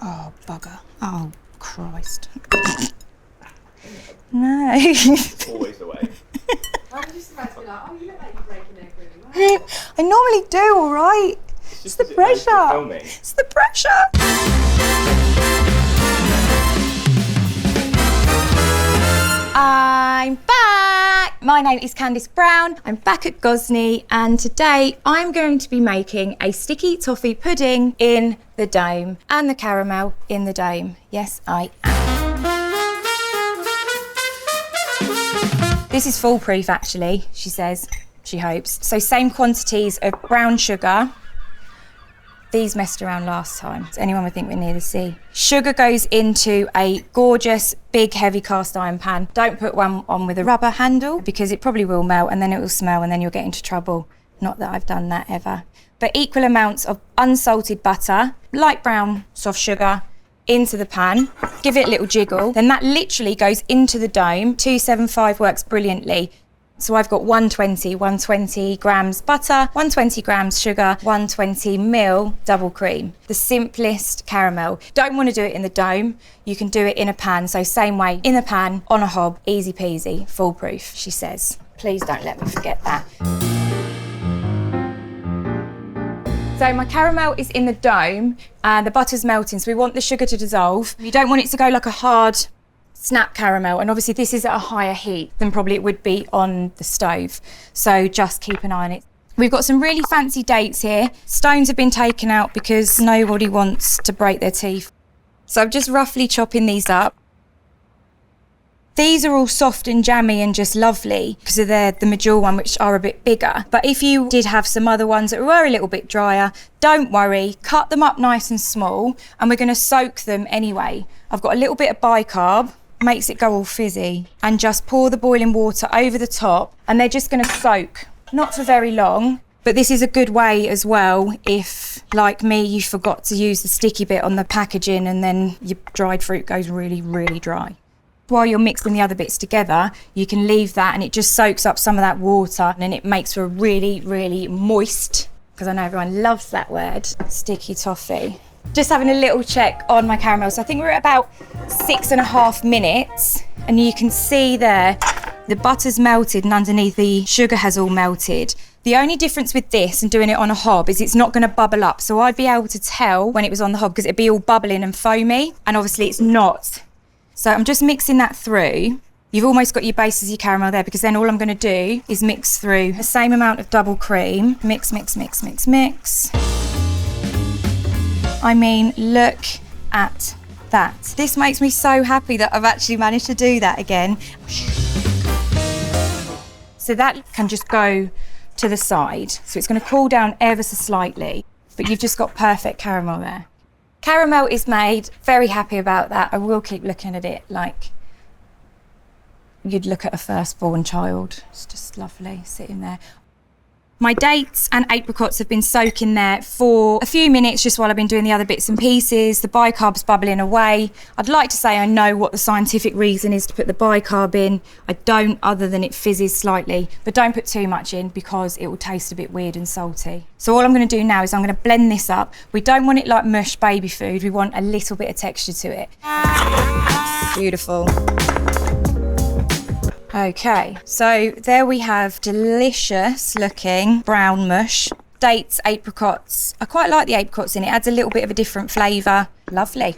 Oh, bugger. Oh, Christ. No. Always the way. I was just about to be like, oh, you look like you're breaking egg really well. I normally do, all right. It's the pressure. It's the pressure. I'm back! My name is Candice Brown. I'm back at Gozney, and today I'm going to be making a sticky toffee pudding in the dome and the caramel in the dome. Yes, I am. This is foolproof, actually, she says, she hopes. So same quantities of brown sugar. These messed around last time. Anyone would think we're near the sea. Sugar goes into a gorgeous, big, heavy cast iron pan. Don't put one on with a rubber handle because it probably will melt and then it will smell and then you'll get into trouble. Not that I've done that ever. But equal amounts of unsalted butter, light brown soft sugar, into the pan. Give it a little jiggle. Then that literally goes into the dome. 275 works brilliantly. So I've got 120 grams butter, 120 grams sugar, 120 ml double cream. The simplest caramel. Don't want to do it in the dome. You can do it in a pan. So same way, in a pan, on a hob, easy peasy, foolproof, she says. Please don't let me forget that. So my caramel is in the dome and the butter's melting. So we want the sugar to dissolve. You don't want it to go like a hard snap caramel, and obviously this is at a higher heat than probably it would be on the stove, so just keep an eye on it. We've got some really fancy dates here. Stones have been taken out because nobody wants to break their teeth. So I'm just roughly chopping these up. These are all soft and jammy and just lovely because they're the Medjool one, which are a bit bigger. But if you did have some other ones that were a little bit drier, don't worry, cut them up nice and small, and we're going to soak them anyway. I've got a little bit of bicarb, makes it go all fizzy, and just pour the boiling water over the top, and they're just going to soak, not for very long. But this is a good way as well if, like me, you forgot to use the sticky bit on the packaging and then your dried fruit goes really, really dry. While you're mixing the other bits together, you can leave that and it just soaks up some of that water, and it makes for a really, really moist, because I know everyone loves that word, sticky toffee. Just having a little check on my caramel. So I think we're at about 6.5 minutes, and you can see there the butter's melted and underneath the sugar has all melted. The only difference with this and doing it on a hob is it's not going to bubble up. So I'd be able to tell when it was on the hob because it'd be all bubbling and foamy, and obviously it's not. So I'm just mixing that through. You've almost got your base as your caramel there, because then all I'm going to do is mix through the same amount of double cream. Mix, mix, mix, mix, mix. I mean, look at that. This makes me so happy that I've actually managed to do that again. So that can just go to the side. So it's going to cool down ever so slightly, but you've just got perfect caramel there. Caramel is made, very happy about that. I will keep looking at it like you'd look at a firstborn child. It's just lovely sitting there. My dates and apricots have been soaking there for a few minutes just while I've been doing the other bits and pieces. The bicarb's bubbling away. I'd like to say I know what the scientific reason is to put the bicarb in. I don't, other than it fizzes slightly, but don't put too much in because it will taste a bit weird and salty. So all I'm going to do now is I'm going to blend this up. We don't want it like mush baby food. We want a little bit of texture to it. Beautiful. Okay, so there we have delicious looking brown mush. Dates, apricots. I quite like the apricots in it. It adds a little bit of a different flavour. Lovely.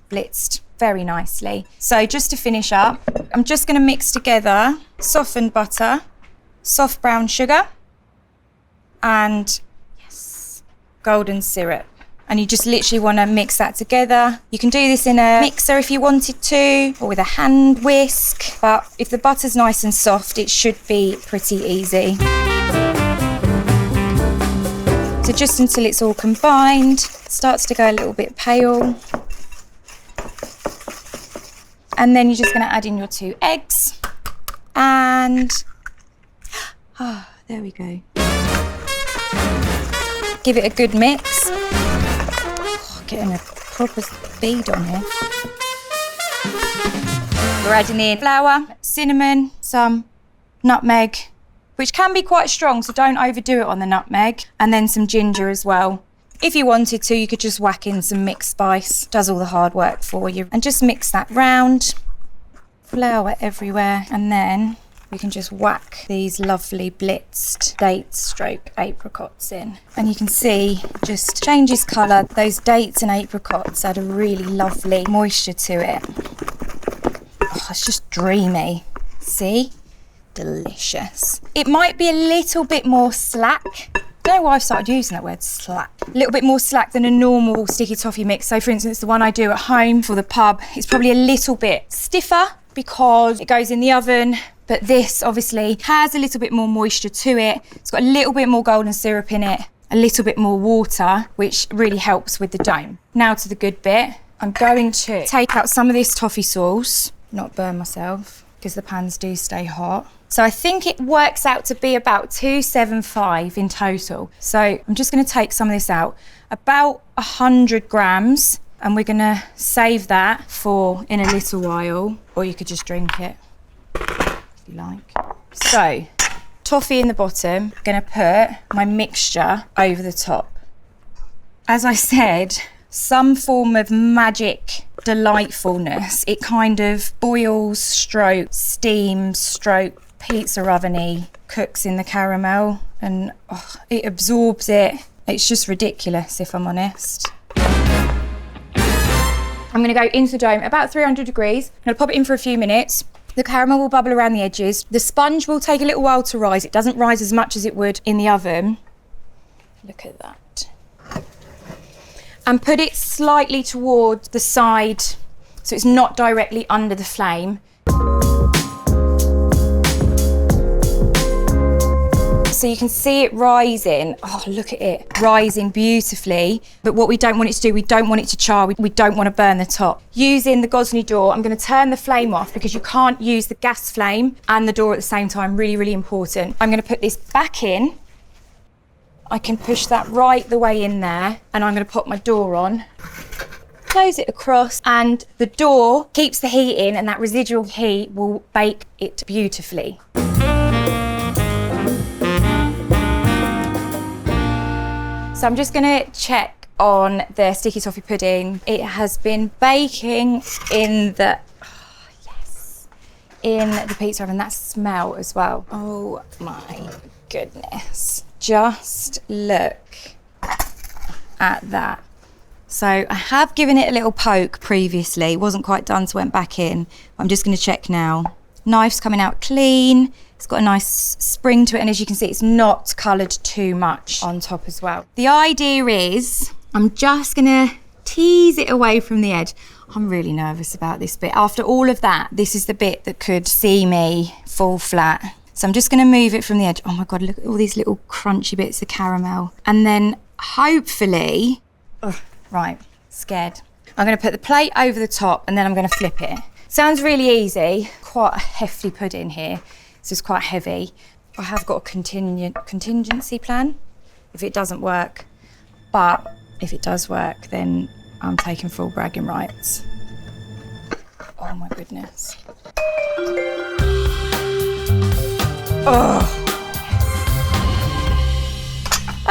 Blitzed very nicely. So just to finish up, I'm just going to mix together softened butter, soft brown sugar, and yes, golden syrup. And you just literally want to mix that together. You can do this in a mixer if you wanted to, or with a hand whisk. But if the butter's nice and soft, it should be pretty easy. So just until it's all combined, it starts to go a little bit pale. And then you're just going to add in your 2 eggs. And, there we go. Give it a good mix. Getting a proper bead on here. We're adding in flour, cinnamon, some nutmeg, which can be quite strong, so don't overdo it on the nutmeg, and then some ginger as well. If you wanted to, you could just whack in some mixed spice, does all the hard work for you. And just mix that round, flour everywhere, and then we can just whack these lovely blitzed dates stroke apricots in. And you can see just changes colour. Those dates and apricots add a really lovely moisture to it. Oh, it's just dreamy. See? Delicious. It might be a little bit more slack. I don't know why I've started using that word, slack. A little bit more slack than a normal sticky toffee mix. So for instance, the one I do at home for the pub, it's probably a little bit stiffer because it goes in the oven. But this obviously has a little bit more moisture to it. It's got a little bit more golden syrup in it, a little bit more water, which really helps with the dome. Now to the good bit. I'm going to take out some of this toffee sauce, not burn myself, because the pans do stay hot. So I think it works out to be about 275 in total. So I'm just going to take some of this out, about 100 grams, and we're going to save that for in a little while, or you could just drink it if you like. So toffee in the bottom, I'm going to put my mixture over the top. As I said, some form of magic delightfulness. It kind of boils, stroke, steams, stroke, pizza oveny, cooks in the caramel, and it absorbs it. It's just ridiculous, if I'm honest. I'm going to go into the dome about 300 degrees. I'm going to pop it in for a few minutes. The caramel will bubble around the edges. The sponge will take a little while to rise. It doesn't rise as much as it would in the oven. Look at that. And put it slightly towards the side so it's not directly under the flame. So you can see it rising. Oh, look at it, rising beautifully. But what we don't want it to do, we don't want it to char, we don't want to burn the top. Using the Gozney door, I'm going to turn the flame off because you can't use the gas flame and the door at the same time. Really, really important. I'm going to put this back in. I can push that right the way in there, and I'm going to put my door on. Close it across, and the door keeps the heat in, and that residual heat will bake it beautifully. So I'm just going to check on the sticky toffee pudding. It has been baking in the, in the pizza oven. That smell as well. Oh my goodness. Just look at that. So I have given it a little poke previously. It wasn't quite done, so I went back in. I'm just going to check now. Knife's coming out clean. It's got a nice spring to it, and as you can see, it's not coloured too much on top as well. The idea is I'm just gonna tease it away from the edge. I'm really nervous about this bit. After all of that, this is the bit that could see me fall flat. So I'm just gonna move it from the edge. Oh my God, look at all these little crunchy bits of caramel. And then hopefully, right, scared. I'm gonna put the plate over the top, and then I'm gonna flip it. Sounds really easy. Quite a hefty pudding here. This is quite heavy. I have got a contingency plan if it doesn't work, but if it does work, then I'm taking full bragging rights. Oh my goodness. Oh.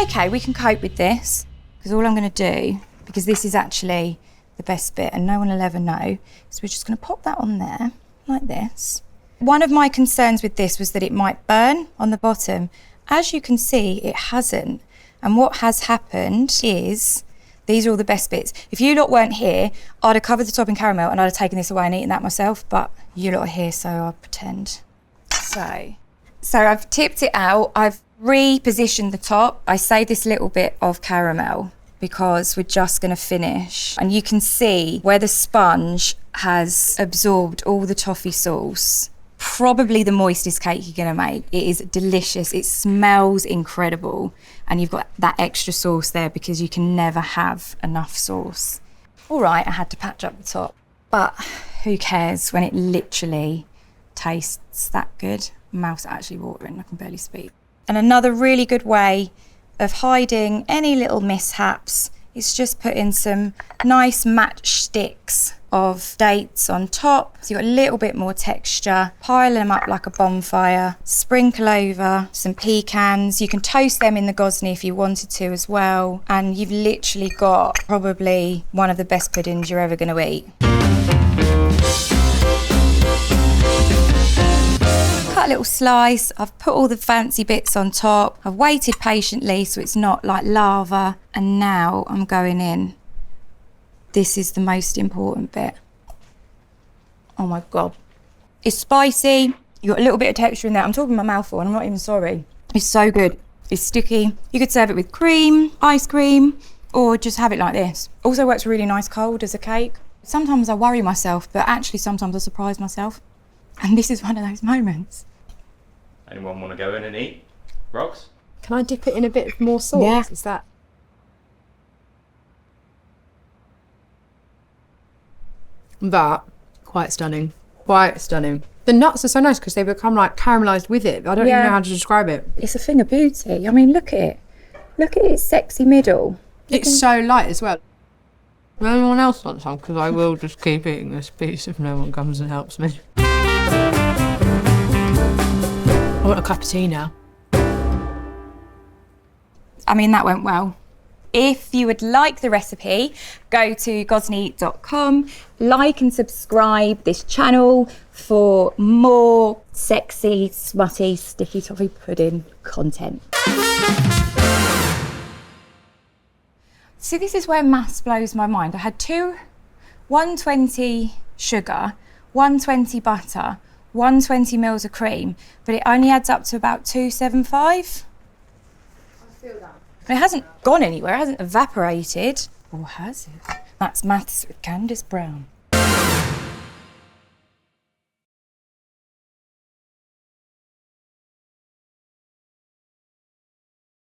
Okay, we can cope with this, because all I'm going to do, because this is actually the best bit and no one will ever know, so we're just going to pop that on there like this. One of my concerns with this was that it might burn on the bottom. As you can see, it hasn't. And what has happened is, these are all the best bits. If you lot weren't here, I'd have covered the top in caramel and I'd have taken this away and eaten that myself, but you lot are here, so I'll pretend. So I've tipped it out. I've repositioned the top. I saved this little bit of caramel because we're just gonna finish. And you can see where the sponge has absorbed all the toffee sauce. Probably the moistest cake you're gonna make. It is delicious. It smells incredible. And you've got that extra sauce there because you can never have enough sauce. All right, I had to patch up the top, but who cares when it literally tastes that good? My mouth's actually watering, I can barely speak. And another really good way of hiding any little mishaps is just put in some nice matchsticks of dates on top. So you've got a little bit more texture. Pile them up like a bonfire. Sprinkle over some pecans. You can toast them in the Gozney if you wanted to as well. And you've literally got probably one of the best puddings you're ever going to eat. Cut a little slice. I've put all the fancy bits on top. I've waited patiently so it's not like lava. And now I'm going in. This is the most important bit. Oh my God. It's spicy. You've got a little bit of texture in there. I'm talking my mouth full and I'm not even sorry. It's so good. It's sticky. You could serve it with cream, ice cream, or just have it like this. Also works really nice cold as a cake. Sometimes I worry myself, but actually sometimes I surprise myself. And this is one of those moments. Anyone want to go in and eat? Rox? Can I dip it in a bit more sauce? Yeah. Is that? That, quite stunning. Quite stunning. The nuts are so nice because they become like caramelised with it. I don't even know how to describe it. It's a thing of beauty. I mean, look at it. Look at its sexy middle. It's so light as well. Will anyone else want some? Because I will just keep eating this piece if no one comes and helps me. I want a cup of tea now. I mean, that went well. If you would like the recipe, go to gozney.com, like and subscribe this channel for more sexy, smutty, sticky toffee pudding content. See, this is where maths blows my mind. I had 120 sugar, 120 butter, 120 mils of cream, but it only adds up to about 275. I feel that. It hasn't gone anywhere, it hasn't evaporated. Or has it? That's maths with Candice Brown.